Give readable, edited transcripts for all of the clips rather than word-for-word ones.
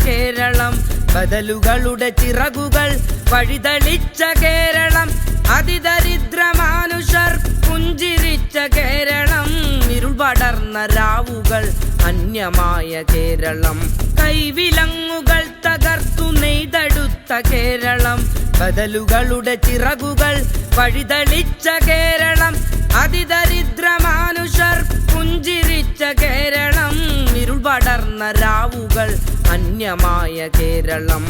കേരളം, ബദലുകളുടെ ചിറകുകൾ വഴിതെളിച്ച കേരളം, അതിദരിദ്രമാനുഷർ പുഞ്ചിരിച്ച കേരളം, ഇരുൾ പടർന്ന രാവുകൾ അന്യമായ കേരളം, കൈവിലങ്ങുകൾ തകർത്തു നെയ്തെടുത്ത കേരളം, ബദലുകളുടെ ചിറകുകൾ വഴിതെളിച്ച കേരളം, അതിദരിദ്രമാനുഷർ പുഞ്ചിരിച്ച കേരളം, ഇരുൾ പടർന്ന രാവുകൾ അന്യമായ കേരളം.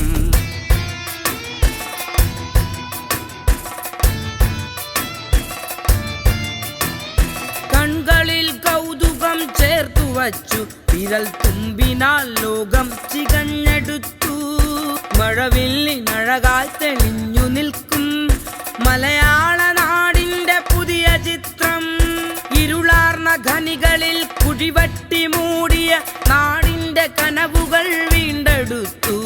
കൺകളിൽ കൗതുകം ചേർത്തു വച്ചു, വിരൽ തുമ്പിനാൽ ലോകം ചികഞ്ഞെടുത്തു, മഴവില്ലിനഴകാൽ തെളിഞ്ഞു നിൽക്കും മലയാള നാടിന്റെ പുതിയ ചിത്രം, ഇരുളാർന്ന ഖനികളിൽ കുഴിവട്ടി മൂടിയ നാടിന്റെ കനവുകൾ വീണ്ടെടുത്തു,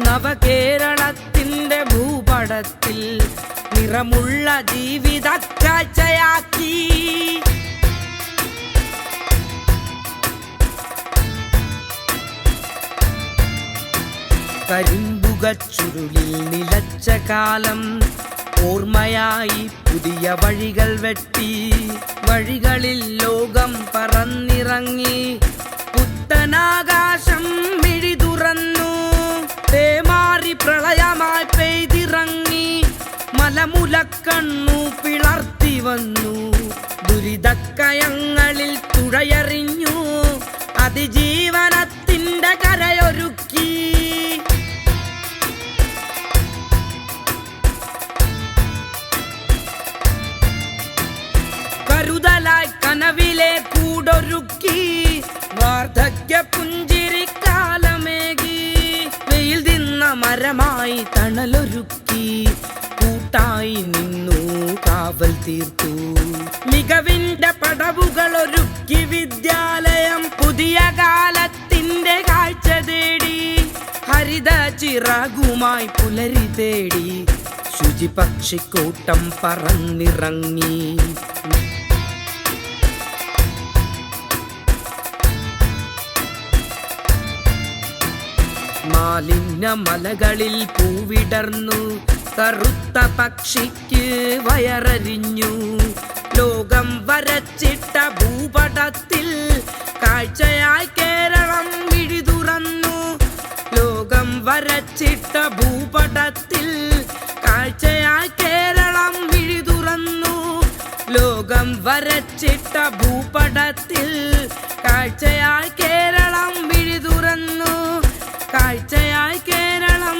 നവകേരളത്തിന്റെ ഭൂപടത്തിൽ നിറമുള്ള ജീവിത കാഴ്ചയാക്കി. കരിമ്പുകച്ചുരുളിൽ നിലച്ച കാലം ഓർമ്മയായി പുതിയ വഴികൾ വെട്ടി, വഴികളിൽ ലോകം പറന്നിറങ്ങി, പുത്തനാകാശം മിഴി തുറന്നു, പേമാറി പ്രളയമായി പെയ്തിറങ്ങി, മലമുലക്കണ്ണു പിളർത്തി വന്നു, ദുരിതക്കയങ്ങളിൽ തുഴയെറിഞ്ഞു, അതിജീവനത്തിന്റെ കരയൊരുക്കി. കരുതലായി കനവിലെ കൂടൊരുക്കി, വാർദ്ധക്യ പുഞ്ചിരിക്കാലമേകി, വെയിൽ തിന്ന മരമായി തണലൊരുക്കി, കൂട്ടായി നിന്നു കാവൽ തീർത്തു, മികവിന്റെ പടവുകൾ ഒരുക്കി വിദ്യാലയം, പുതിയ കാലത്തിന്റെ കാഴ്ച തേടി, ഹരിത ചിറകുമായി പുലരി തേടി, ശുചിപക്ഷിക്കൂട്ടം പറന്നിറങ്ങി. മാലിന്യ മലകളിൽ പൂവിടർന്നു, കറുത്ത പക്ഷിക്ക് വയറരിഞ്ഞു, ലോകം വരച്ചിട്ട ഭൂപടത്തിൽ കാഴ്ചയായി കേരളം വിഴി തുറന്നു, ലോകം വരച്ചിട്ട ഭൂപടത്തിൽ കാഴ്ചയായി കേരളം വിഴി തുറന്നു, ലോകം വരച്ചിട്ട ഭൂപടത്തിൽ കാഴ്ചയായി കേരളം വിഴി തുറന്നു, കാഴ്ചയായി കേരളം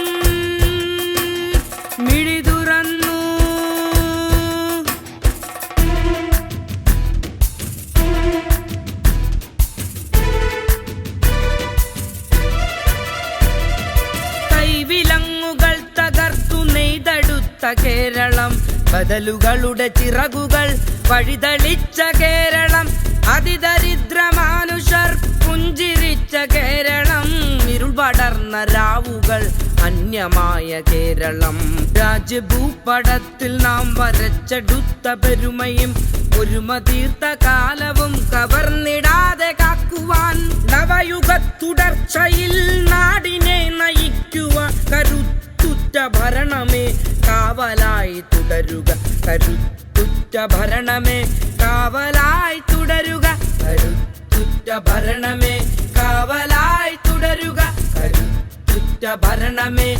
മിഴി തുറന്നു. കൈവിലങ്ങുകൾ തകർത്തു നെയ്തെടുത്ത കേരളം, ബദലുകളുടെ ചിറകുകൾ വഴിതെളിച്ച കേരളം, അതിദരിദ്രമാനുഷർ പുഞ്ചിരിച്ച കേരളം, ഇരുൾ പടർന്ന രാവുകൾ അന്യമായ കേരളം, രാജ്യഭൂപടത്തിൽ നാം വരച്ചെടുത്ത പെരുമയും ഒരുമ തീർത്ത കാലവും കവർന്നിടാതെ കാക്കുവാൻ, നവയുഗ തുടർച്ചയിൽ നാടിനെ നയിക്കുവാൻ, കരുത്തുറ്റ ഭരണമേ കാവലായി തുടരുക, കരുത്തുറ്റ ഭരണമേ കാവലായി തുടരുക, കരുത്തുറ്റ ഭരണമേ കാവലായി തുടരുക, കരുത്തുറ്റ ഭരണമേ